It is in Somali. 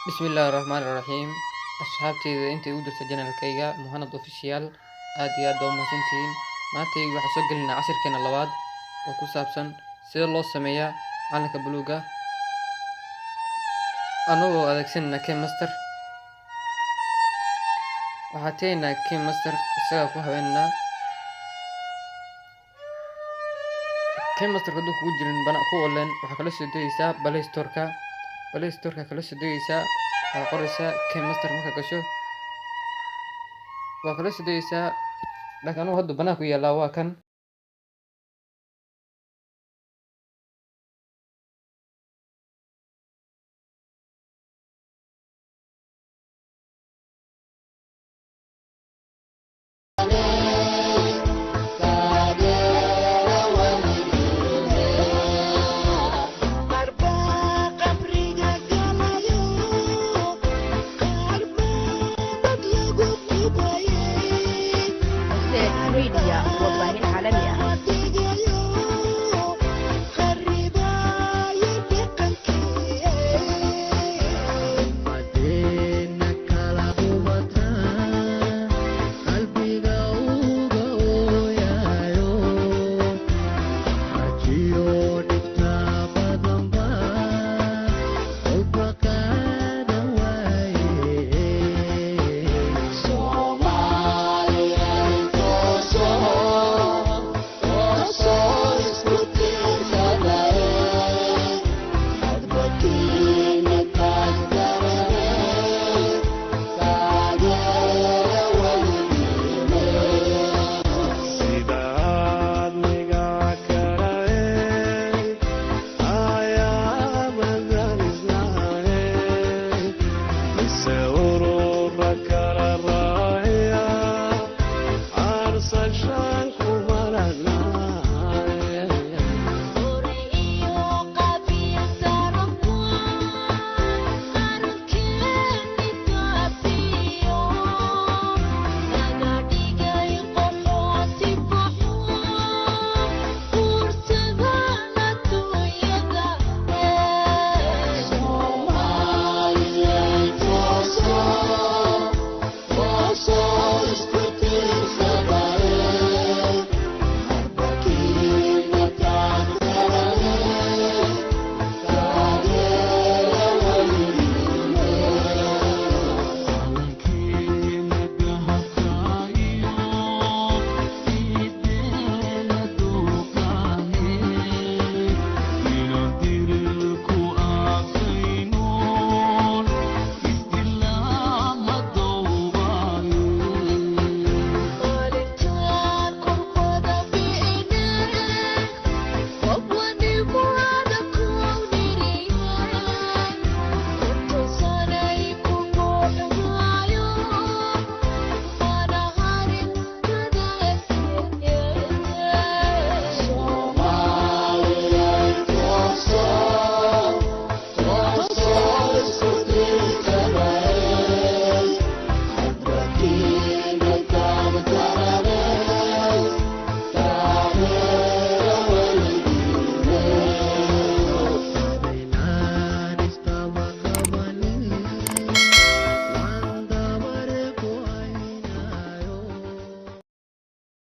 Bismillahirrahmanirrahim. Asxaabteyda intay u dirta janaalkayga Muhanad Official aad iyo aad u mahadsantihiin. Maanta waxaan soo gelinaa casharkeena labaad oo ku saabsan sida loo sameeyaa calanka buluuga anagoo adeegsanayna KMaster. Waxaa tegaynaa KMaster isaga ku haweenna KMaster hadduu kugu jirin bana ku online waxaa kala soo degaysaa Play Store-ka kala soo degaysaa waa qoraysaa KMaster marka gasho waa kala soo degaysaa laakiin anigu hadda banaanku yaala waa kan